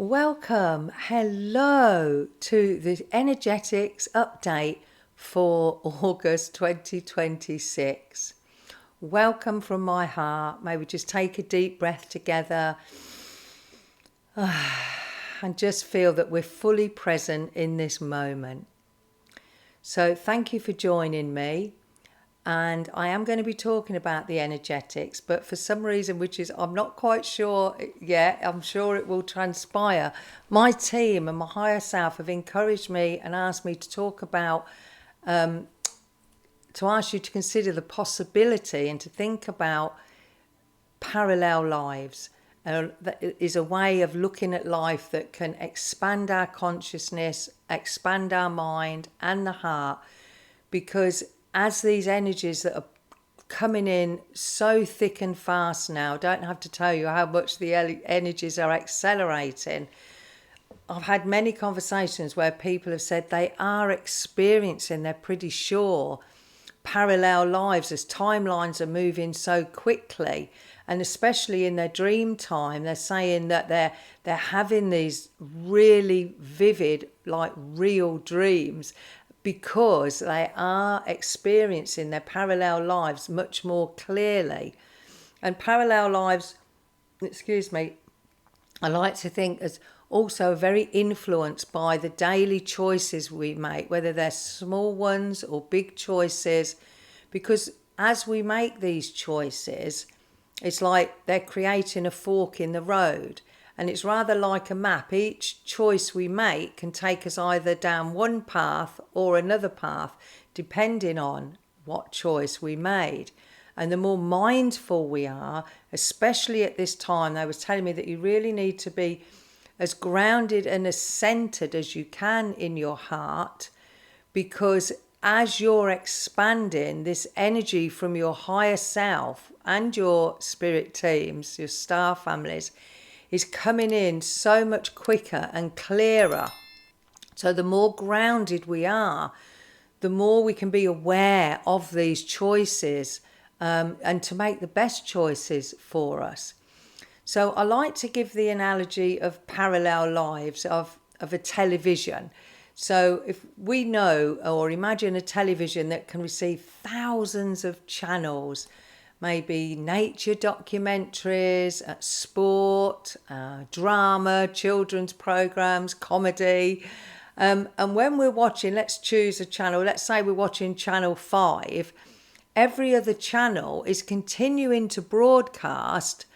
Welcome, hello to the energetics update for August 2026. Welcome from my heart. May we just take a deep breath together and just feel that we're fully present in this moment. So thank you for joining me. And I am going to be talking about the energetics, but for some reason, which is I'm not quite sure yet, I'm sure it will transpire. My team and my higher self have encouraged me and asked me to talk about, to ask you to consider the possibility and to think about parallel lives. That is a way of looking at life that can expand our consciousness, expand our mind and the heart, because as these energies that are coming in so thick and fast now, don't have to tell you how much the energies are accelerating. I've had many conversations where people have said they are experiencing, they're pretty sure, parallel lives as timelines are moving so quickly. And especially in their dream time, they're saying that they're having these really vivid, like real dreams, because they are experiencing their parallel lives much more clearly. And parallel lives, I like to think as also very influenced by the daily choices we make, whether they're small ones or big choices, because as we make these choices, it's like they're creating a fork in the road. And it's rather like a map. Each choice we make can take us either down one path or another path, depending on what choice we made. And the more mindful we are, especially at this time, they was telling me that you really need to be as grounded and as centered as you can in your heart, because as you're expanding, this energy from your higher self and your spirit teams, your star families, is coming in so much quicker and clearer. So the more grounded we are, the more we can be aware of these choices, and to make the best choices for us. So I like to give the analogy of parallel lives of a television. So if we know or imagine a television that can receive thousands of channels, maybe nature documentaries, sport, drama, children's programs, comedy. And when we're watching, let's choose a channel, let's say we're watching channel 5, every other channel is continuing to broadcast.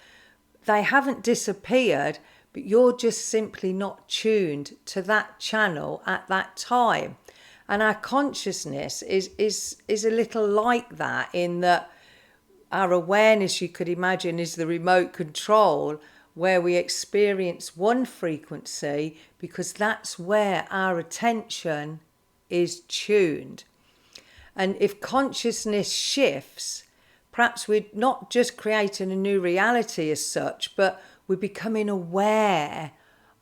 They haven't disappeared, but you're just simply not tuned to that channel at that time. And our consciousness is a little like that, in that our awareness, you could imagine, is the remote control where we experience one frequency because that's where our attention is tuned. And if consciousness shifts, perhaps we're not just creating a new reality as such, but we're becoming aware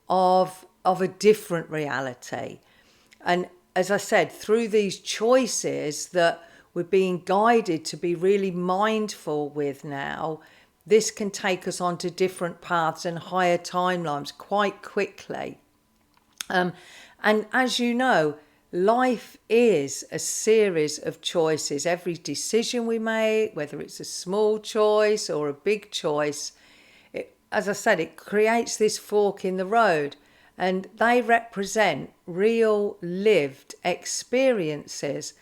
of a different reality. And as I said, through these choices that we're being guided to be really mindful with now, this can take us onto different paths and higher timelines quite quickly. And as you know, life is a series of choices. Every decision we make, whether it's a small choice or a big choice, as I said, it creates this fork in the road, and they represent real lived experiences.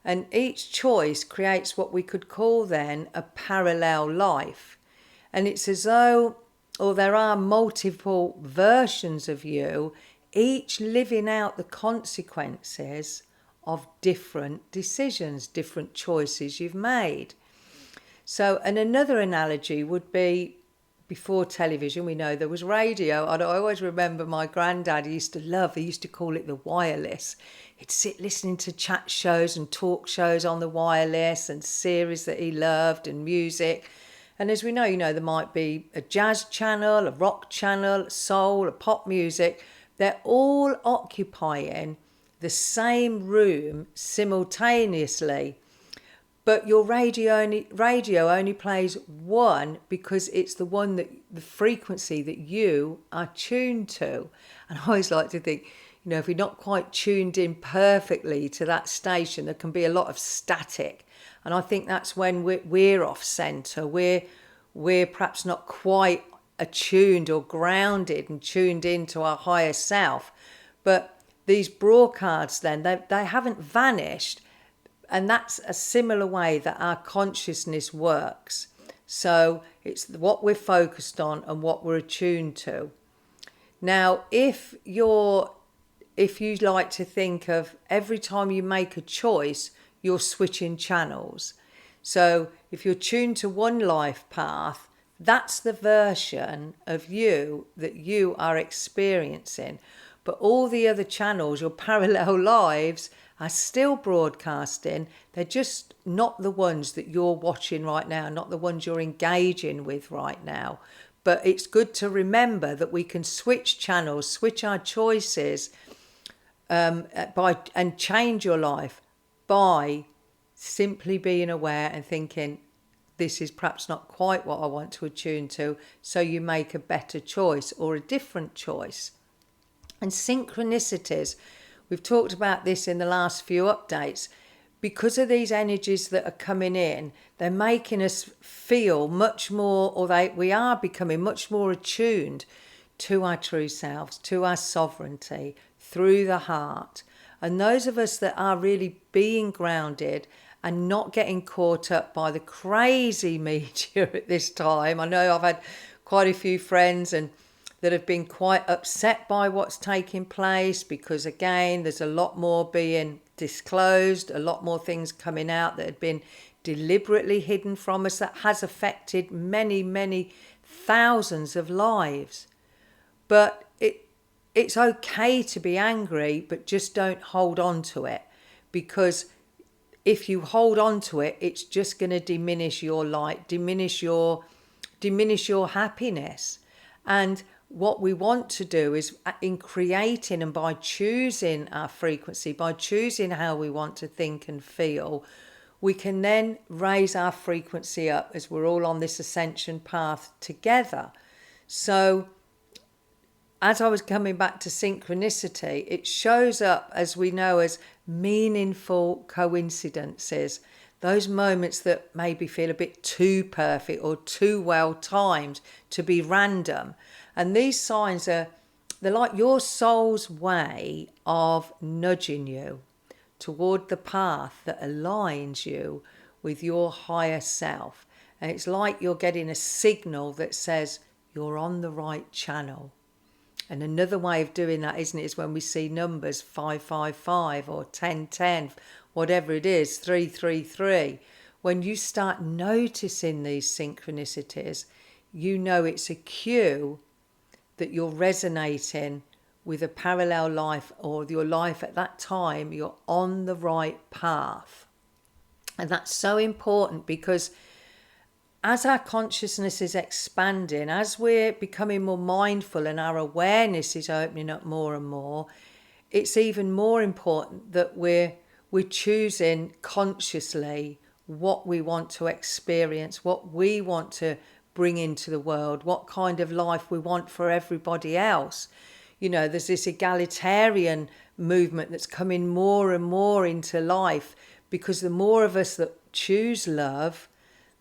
And each choice creates what we could call then a parallel life. And it's as though, or there are multiple versions of you, each living out the consequences of different decisions, different choices you've made. So, and another analogy would be, before television, we know there was radio. I always remember my granddad, he used to call it the wireless. He'd sit listening to chat shows and talk shows on the wireless and series that he loved and music. And as we know, there might be a jazz channel, a rock channel, soul, a pop music. They're all occupying the same room simultaneously. but your radio only plays one because it's the one that the frequency that you are tuned to. And I always like to think, if you're not quite tuned in perfectly to that station, there can be a lot of static. And I think that's when we're off center. We're perhaps not quite attuned or grounded and tuned into our higher self. But these broadcasts then, they haven't vanished. And that's a similar way that our consciousness works. So it's what we're focused on and what we're attuned to. Now, if you like to think of every time you make a choice, you're switching channels. So if you're tuned to one life path, that's the version of you that you are experiencing. But all the other channels, your parallel lives, are still broadcasting. They're just not the ones that you're watching right now, not the ones you're engaging with right now. But it's good to remember that we can switch channels, switch our choices, and change your life by simply being aware and thinking, this is perhaps not quite what I want to attune to, so you make a better choice or a different choice. And synchronicities, we've talked about this in the last few updates. Because of these energies that are coming in, they're making us feel much more, we are becoming much more attuned to our true selves, to our sovereignty, through the heart. And those of us that are really being grounded and not getting caught up by the crazy media at this time. I know I've had quite a few friends that have been quite upset by what's taking place, because again, there's a lot more being disclosed, a lot more things coming out that had been deliberately hidden from us, that has affected many, many thousands of lives. But it's okay to be angry, but just don't hold on to it, because if you hold on to it, it's just going to diminish your light, diminish your happiness. And what we want to do is, in creating and by choosing our frequency, by choosing how we want to think and feel, we can then raise our frequency up as we're all on this ascension path together. So as I was coming back to synchronicity, it shows up, as we know, as meaningful coincidences. Those moments that maybe feel a bit too perfect or too well timed to be random. And these signs they're like your soul's way of nudging you toward the path that aligns you with your higher self. And it's like you're getting a signal that says you're on the right channel. And another way of doing that, isn't it, is when we see numbers 555 or 1010, whatever it is, 333. When you start noticing these synchronicities, you know it's a cue that you're resonating with a parallel life, or your life at that time, you're on the right path. And that's so important, because as our consciousness is expanding, as we're becoming more mindful and our awareness is opening up more and more, it's even more important that we're choosing consciously what we want to experience, what we want to bring into the world, what kind of life we want for everybody else. There's this egalitarian movement that's coming more and more into life, because the more of us that choose love,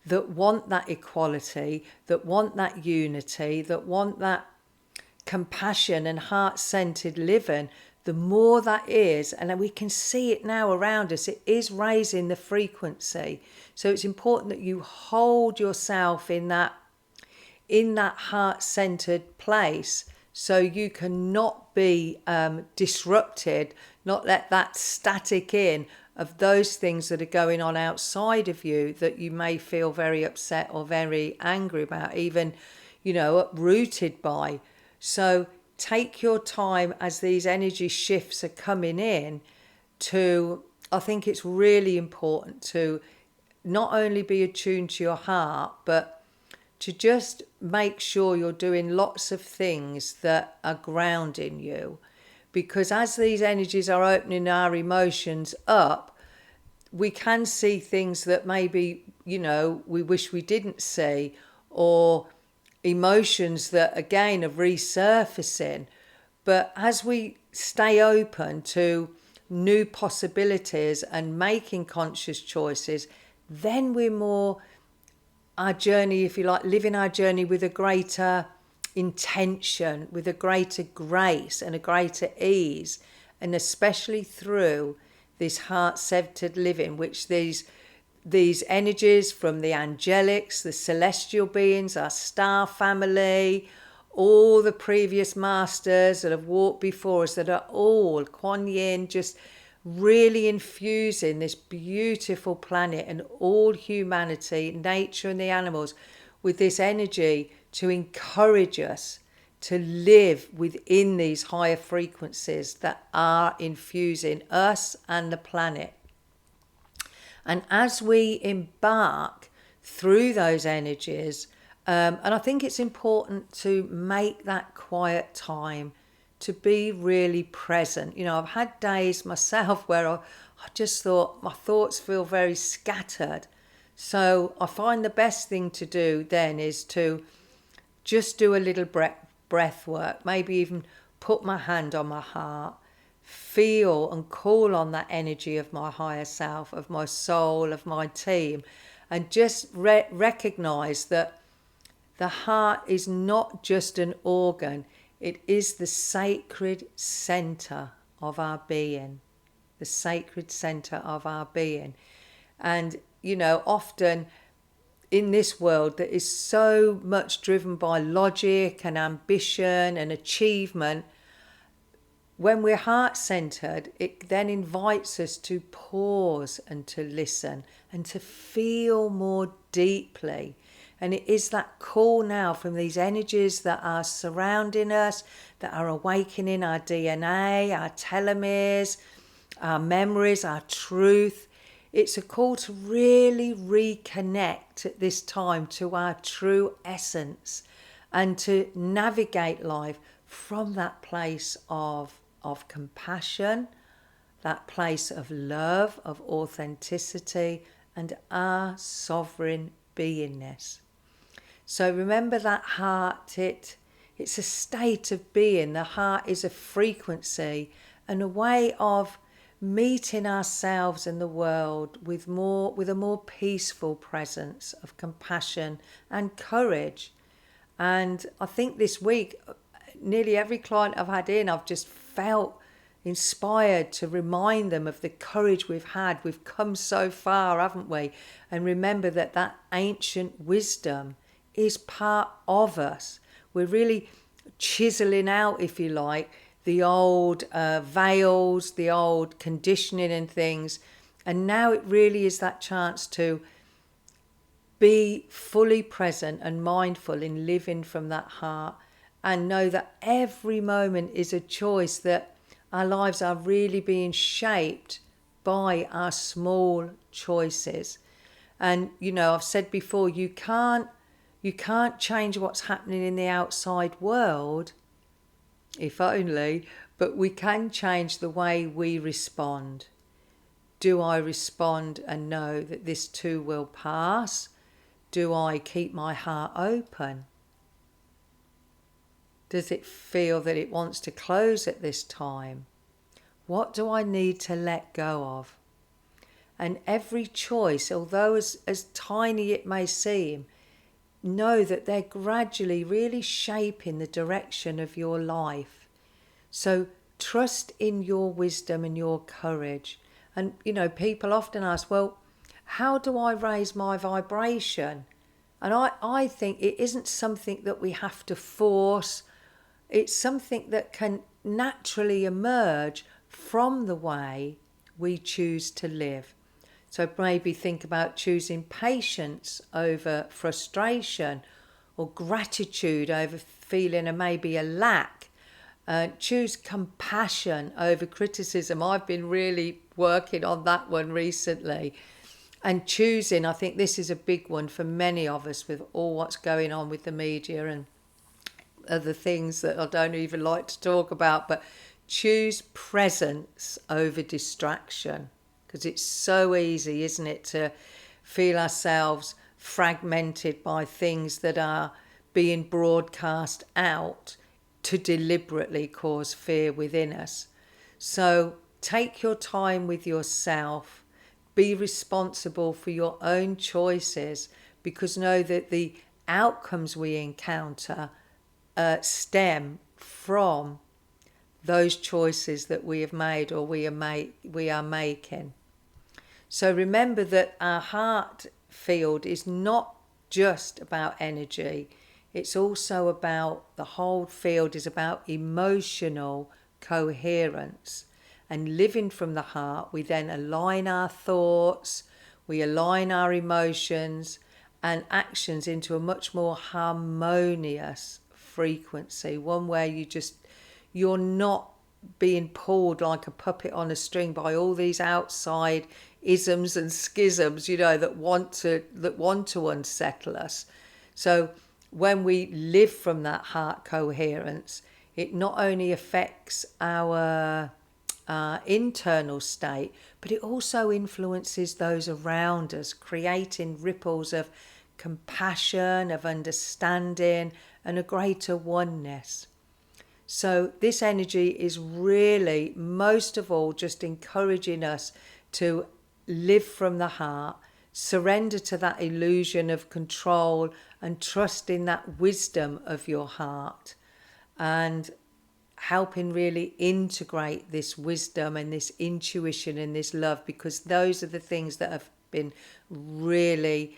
that want that equality, that want that unity, that want that compassion and heart-centered living, the more that is, and we can see it now around us, it is raising the frequency. So it's important that you hold yourself in that heart-centered place, so you can not be disrupted, not let that static in of those things that are going on outside of you that you may feel very upset or very angry about, even, uprooted by. So take your time as these energy shifts are coming in I think it's really important to not only be attuned to your heart, but to just make sure you're doing lots of things that are grounding you. Because as these energies are opening our emotions up, we can see things that maybe, we wish we didn't see, or emotions that again are resurfacing. But as we stay open to new possibilities and making conscious choices, then we're more our journey, if you like, living our journey with a greater intention, with a greater grace and a greater ease, and especially through this heart-centered living, which these energies from the angelics, the celestial beings, our star family, all the previous masters that have walked before us, that are all Kuan Yin, just really infusing this beautiful planet and all humanity, nature and the animals, with this energy to encourage us to live within these higher frequencies that are infusing us and the planet. And as we embark through those energies, and I think it's important to make that quiet time, to be really present. I've had days myself where I just thought my thoughts feel very scattered. So I find the best thing to do then is to just do a little breath work, maybe even put my hand on my heart, feel and call on that energy of my higher self, of my soul, of my team, and just recognize that the heart is not just an organ, it is the sacred center of our being, the sacred center of our being. And, often in this world that is so much driven by logic and ambition and achievement, when we're heart-centered, it then invites us to pause and to listen and to feel more deeply. And it is that call now from these energies that are surrounding us, that are awakening our DNA, our telomeres, our memories, our truth. It's a call to really reconnect at this time to our true essence and to navigate life from that place of compassion, that place of love, of authenticity, and our sovereign beingness. So remember that heart, it's a state of being. The heart is a frequency and a way of meeting ourselves and the world with a more peaceful presence of compassion and courage. And I think this week, nearly every client I've had in, I've just felt inspired to remind them of the courage we've had. We've come so far, haven't we? And remember that ancient wisdom is part of us. We're really chiseling out, if you like, the old veils, the old conditioning and things. And now it really is that chance to be fully present and mindful in living from that heart, and know that every moment is a choice, that our lives are really being shaped by our small choices. And, I've said before, you can't change what's happening in the outside world, if only, but we can change the way we respond. Do I respond and know that this too will pass? Do I keep my heart open? Does it feel that it wants to close at this time? What do I need to let go of? And every choice, although as tiny it may seem, know that they're gradually really shaping the direction of your life. So trust in your wisdom and your courage. And, people often ask, well, how do I raise my vibration? And I think it isn't something that we have to force. It's something that can naturally emerge from the way we choose to live. So maybe think about choosing patience over frustration, or gratitude over feeling maybe a lack. Choose compassion over criticism. I've been really working on that one recently. And choosing, I think this is a big one for many of us with all what's going on with the media and other things that I don't even like to talk about, but choose presence over distraction. because it's so easy, isn't it, to feel ourselves fragmented by things that are being broadcast out to deliberately cause fear within us. So take your time with yourself, be responsible for your own choices, because know that the outcomes we encounter stem from those choices that we have made or we are making. So remember that our heart field is not just about energy. It's also about, the whole field is about emotional coherence. And living from the heart, we then align our thoughts, we align our emotions and actions into a much more harmonious frequency, one where you're not being pulled like a puppet on a string by all these outside isms and schisms, that want to unsettle us. So when we live from that heart coherence, it not only affects our internal state, but it also influences those around us, creating ripples of compassion, of understanding, and a greater oneness. So this energy is really, most of all, just encouraging us to live from the heart, surrender to that illusion of control, and trust in that wisdom of your heart, and helping really integrate this wisdom and this intuition and this love, because those are the things that have been really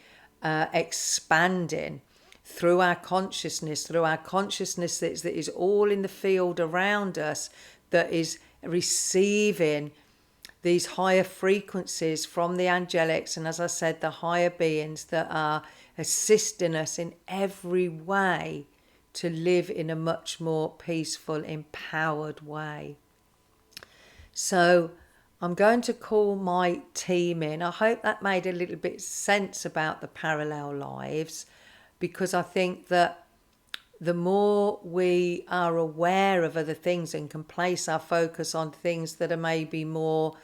expanding through our consciousness that is all in the field around us, that is receiving these higher frequencies from the angelics, and as I said, the higher beings that are assisting us in every way to live in a much more peaceful, empowered way. So I'm going to call my team in. I hope that made a little bit sense about the parallel lives, because I think that the more we are aware of other things and can place our focus on things that are maybe more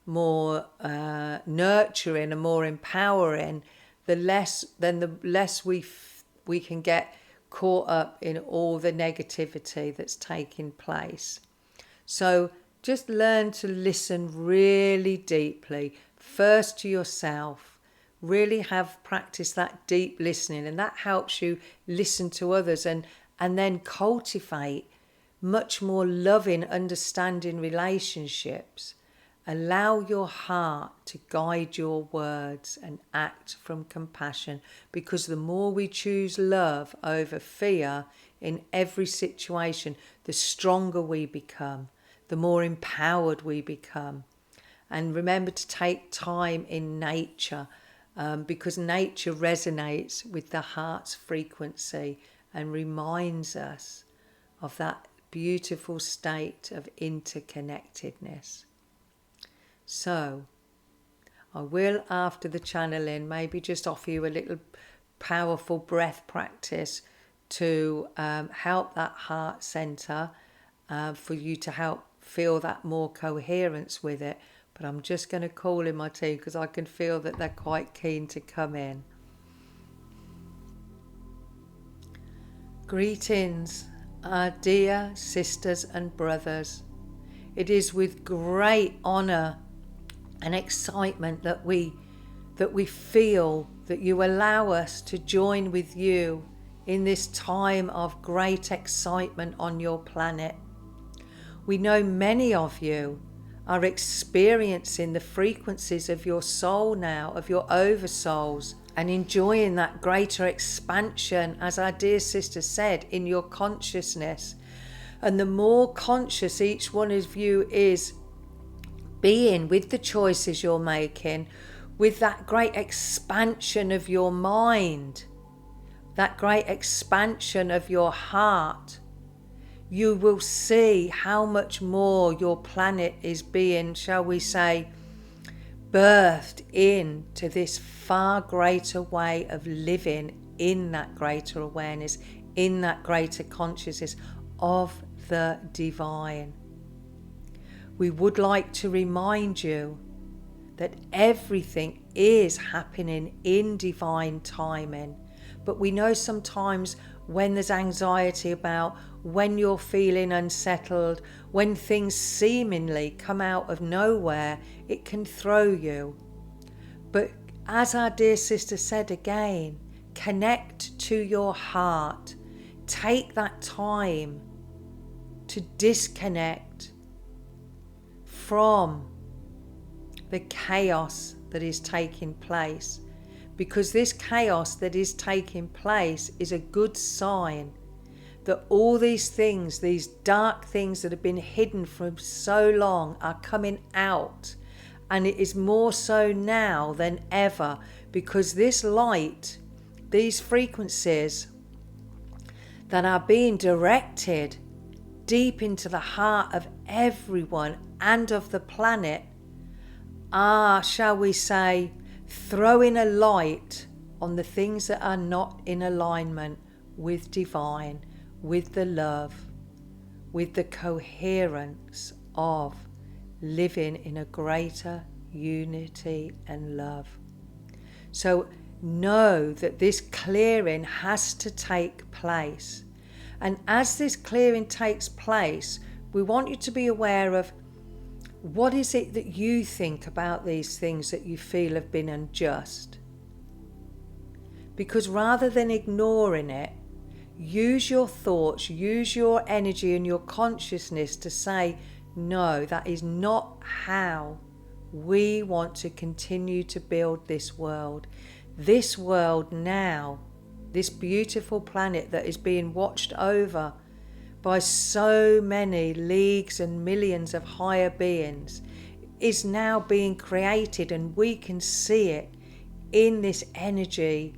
nurturing and more empowering, the less we can get caught up in all the negativity that's taking place. So just learn to listen really deeply, first to yourself. Really have practiced that deep listening, and that helps you listen to others and then cultivate much more loving, understanding relationships. Allow your heart to guide your words and act from compassion, because the more we choose love over fear in every situation, the stronger we become, the more empowered we become. And remember to take time in nature, because nature resonates with the heart's frequency and reminds us of that beautiful state of interconnectedness. So I will, after the channeling, maybe just offer you a little powerful breath practice to help that heart center, for you to help feel that more coherence with it. But I'm just going to call in my team because I can feel that they're quite keen to come in. Greetings, our dear sisters and brothers. It is with great honour and excitement that we feel that you allow us to join with you in this time of great excitement on your planet. We know many of you are experiencing the frequencies of your soul now, of your oversouls, and enjoying that greater expansion, as our dear sister said, in your consciousness. And the more conscious each one of you is being with the choices you're making, with that great expansion of your mind, that great expansion of your heart, you will see how much more your planet is being, shall we say, birthed into this far greater way of living in that greater awareness, in that greater consciousness of the divine. We would like to remind you that everything is happening in divine timing. But we know sometimes when there's anxiety about, when you're feeling unsettled, when things seemingly come out of nowhere, it can throw you. But as our dear sister said again, connect to your heart. Take that time to disconnect from the chaos that is taking place, because this chaos that is taking place is a good sign that all these things, these dark things that have been hidden for so long, are coming out. And it is more so now than ever, because this light, these frequencies that are being directed deep into the heart of everyone and of the planet are, shall we say, throwing a light on the things that are not in alignment with divine, with the love, with the coherence of living in a greater unity and love. So know that this clearing has to take place. And as this clearing takes place, we want you to be aware of, what is it that you think about these things that you feel have been unjust? Because rather than ignoring it, use your thoughts, use your energy and your consciousness to say, no, that is not how we want to continue to build this world. This world now, this beautiful planet that is being watched over by so many leagues and millions of higher beings, is now being created, and we can see it in this energy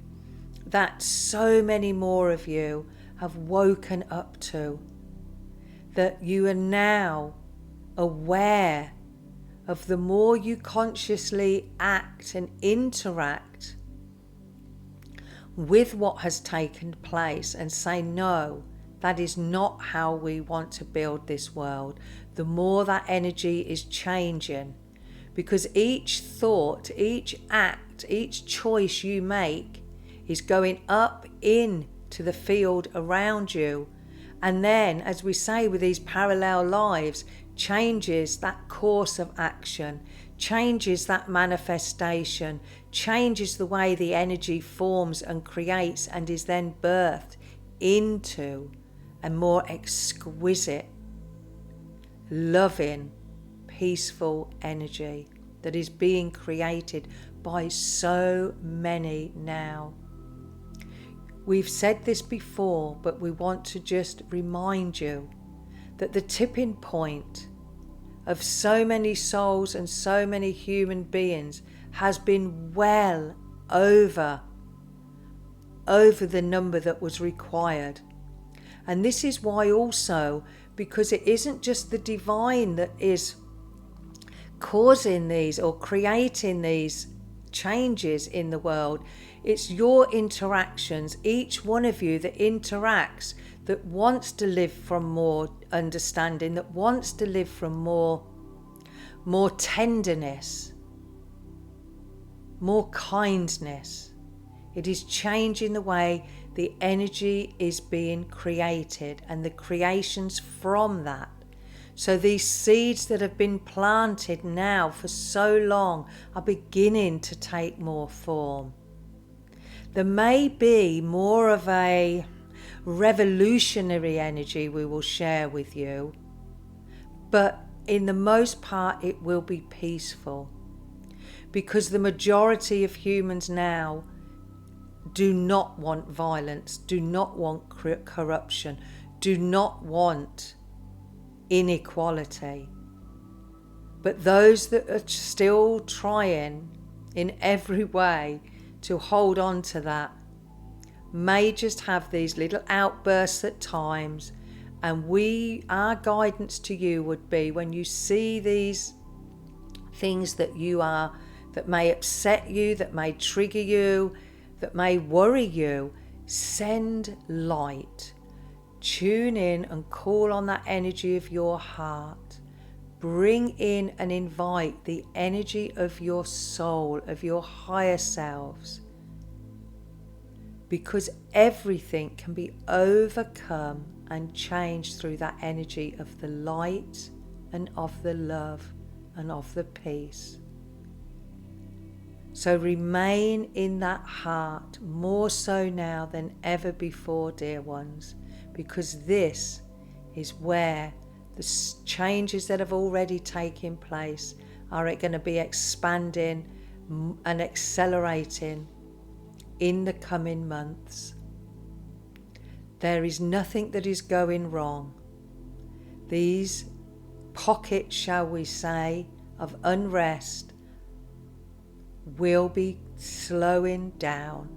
that so many more of you have woken up to. That you are now aware of, the more you consciously act and interact with what has taken place and say, no, that is not how we want to build this world, the more that energy is changing. Because each thought, each act, each choice you make is going up into the field around you. And then, as we say with these parallel lives, changes that course of action, changes that manifestation, changes the way the energy forms and creates and is then birthed into a more exquisite, loving, peaceful energy that is being created by so many now. We've said this before, but we want to just remind you that the tipping point of so many souls and so many human beings has been well over the number that was required. And this is why also, because it isn't just the divine that is causing these or creating these changes in the world, it's your interactions, each one of you that interacts, that wants to live from more understanding, that wants to live from more tenderness, more kindness. It is changing the way the energy is being created and the creations from that. So these seeds that have been planted now for so long are beginning to take more form. There may be more of a revolutionary energy we will share with you, but in the most part it will be peaceful, because the majority of humans now do not want violence, do not want corruption, do not want inequality. But those that are still trying in every way to hold on to that may just have these little outbursts at times. And our guidance to you would be, when you see these things that may upset you, that may trigger you, that may worry you, send light. Tune in and call on that energy of your heart. bring in and invite the energy of your soul, of your higher selves, because everything can be overcome and changed through that energy of the light and of the love and of the peace. So remain in that heart, more so now than ever before, dear ones, because this is where the changes that have already taken place are going to be expanding and accelerating in the coming months. There is nothing that is going wrong. These pockets, shall we say, of unrest will be slowing down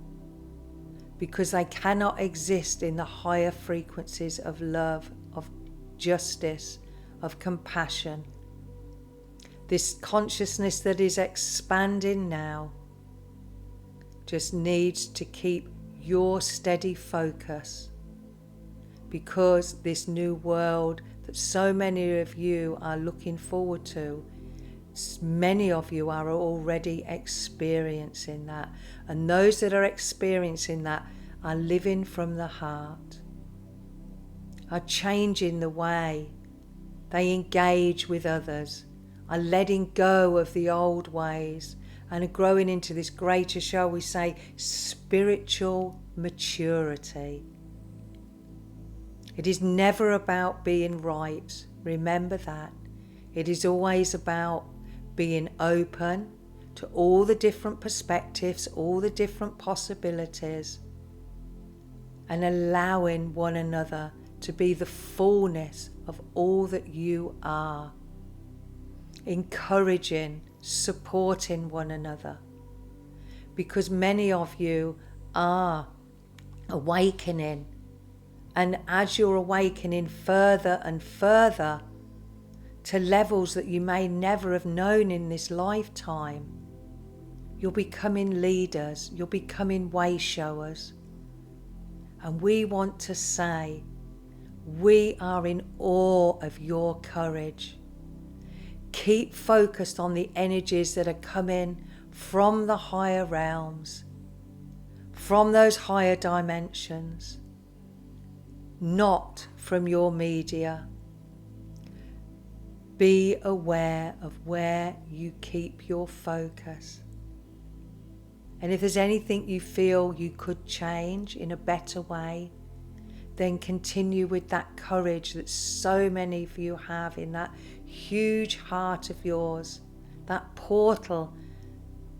because they cannot exist in the higher frequencies of love, of justice, of compassion. This consciousness that is expanding now just needs to keep your steady focus, because this new world that so many of you are looking forward to, many of you are already experiencing that, and those that are experiencing that are living from the heart, are changing the way they engage with others, are letting go of the old ways and are growing into this greater, shall we say, spiritual maturity. It is never about being right. Remember that. It is always about being open to all the different perspectives, all the different possibilities, and allowing one another to be the fullness of all that you are. Encouraging, supporting one another, because many of you are awakening, and as you're awakening further and further to levels that you may never have known in this lifetime, you're becoming leaders, you're becoming way showers. And we want to say, we are in awe of your courage. Keep focused on the energies that are coming from the higher realms, from those higher dimensions, not from your media. Be aware of where you keep your focus. And if there's anything you feel you could change in a better way, then continue with that courage that so many of you have in that huge heart of yours, that portal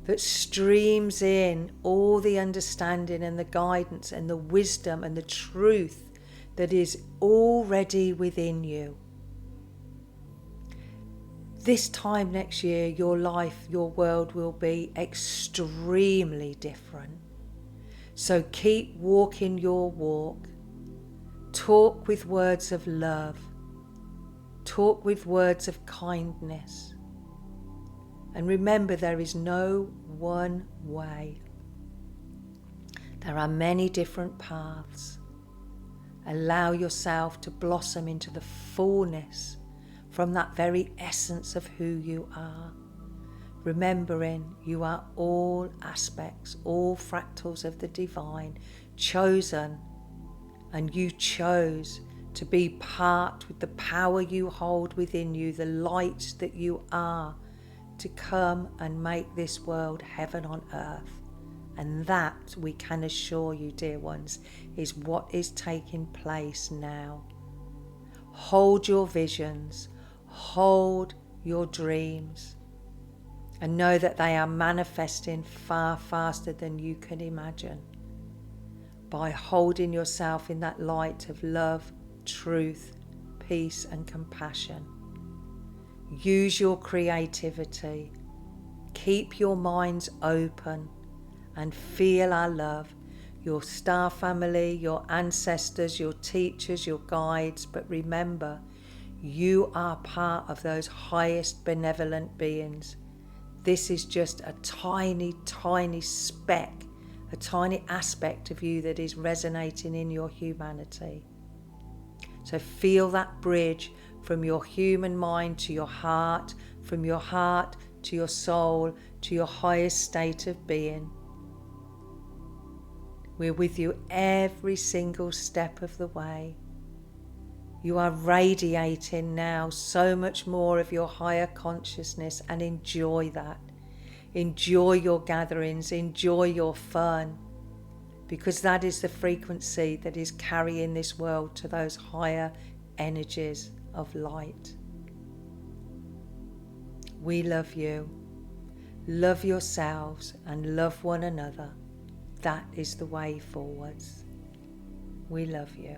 that streams in all the understanding and the guidance and the wisdom and the truth that is already within you. This time next year, your life, your world will be extremely different. So keep walking your walk. Talk with words of love. Talk with words of kindness. And remember, there is no one way. There are many different paths. Allow yourself to blossom into the fullness from that very essence of who you are. Remembering you are all aspects, all fractals of the divine, chosen, and you chose to be part with the power you hold within you, the light that you are, to come and make this world heaven on earth. And that, we can assure you, dear ones, is what is taking place now. Hold your visions, hold your dreams, and know that they are manifesting far faster than you can imagine. By holding yourself in that light of love, truth, peace and compassion. Use your creativity. Keep your minds open and feel our love. Your star family, your ancestors, your teachers, your guides. But remember, you are part of those highest benevolent beings. This is just a tiny, tiny speck, a tiny aspect of you that is resonating in your humanity. So feel that bridge, from your human mind to your heart, from your heart to your soul, to your highest state of being. We're with you every single step of the way. You are radiating now so much more of your higher consciousness, and enjoy that. Enjoy your gatherings, enjoy your fun, because that is the frequency that is carrying this world to those higher energies of light. We love you. Love yourselves and love one another. That is the way forwards. We love you.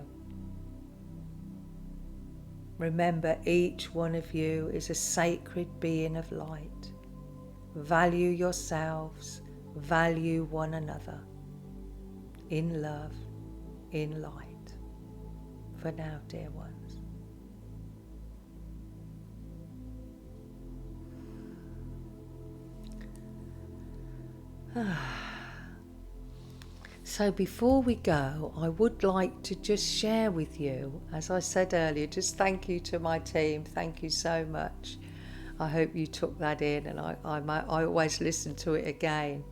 Remember, each one of you is a sacred being of light. Value yourselves, value one another. In love, in light. For now, dear ones. So before we go, I would like to just share with you, as I said earlier, just thank you to my team. Thank you so much. I hope you took that in, and I always listen to it again.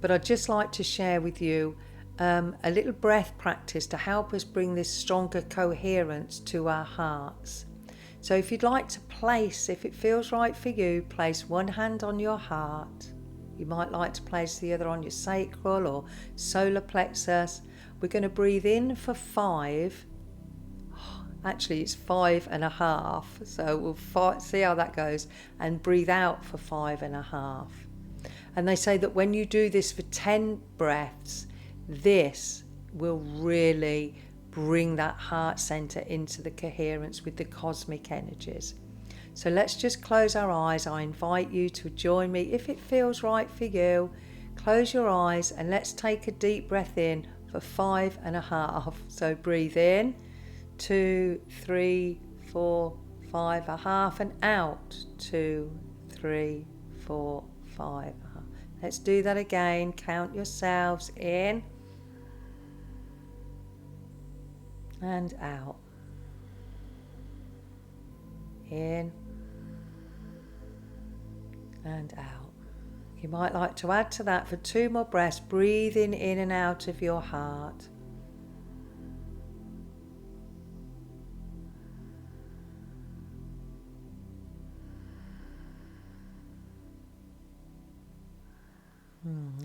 But I'd just like to share with you a little breath practice to help us bring this stronger coherence to our hearts. So if you'd like to place, if it feels right for you, place one hand on your heart. You might like to place the other on your sacral or solar plexus. We're going to breathe in for 5. Actually, it's 5.5. So we'll see how that goes. And breathe out for 5.5. And they say that when you do this for 10 breaths, this will really bring that heart center into the coherence with the cosmic energies. So let's just close our eyes. I invite you to join me if it feels right for you. Close your eyes and let's take a deep breath in for 5.5. So breathe in, 2, 3, 4, 5.5, and out, 2, 3, 4, 5. Let's do that again. Count yourselves in and out. In and out. You might like to add to that for 2 more breaths, breathing in and out of your heart.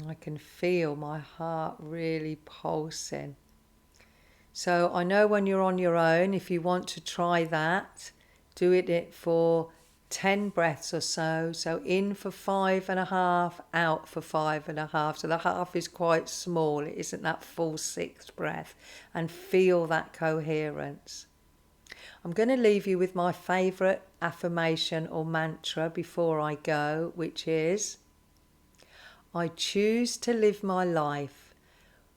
I can feel my heart really pulsing. So I know when you're on your own, if you want to try that, do it for 10 breaths or so. So in for 5.5, out for 5.5. So the half is quite small. It isn't that full 6th breath. And feel that coherence. I'm going to leave you with my favourite affirmation or mantra before I go, which is, I choose to live my life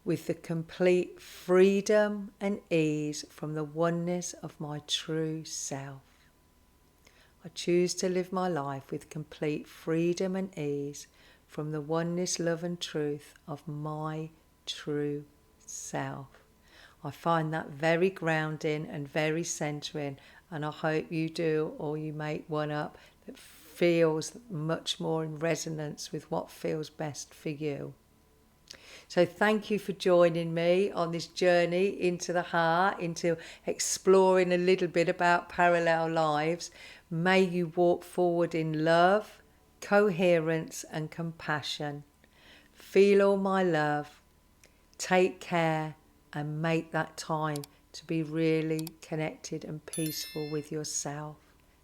with the complete freedom and ease from the oneness of my true self. I choose to live my life with complete freedom and ease from the oneness, love and truth of my true self. I find that very grounding and very centering, and I hope you do, or you make one up that feels much more in resonance with what feels best for you. So thank you for joining me on this journey into the heart, into exploring a little bit about parallel lives. May you walk forward in love, coherence and compassion. Feel all my love. Take care and make that time to be really connected and peaceful with yourself.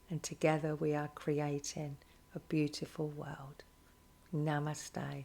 And together we are creating a beautiful world. Namaste.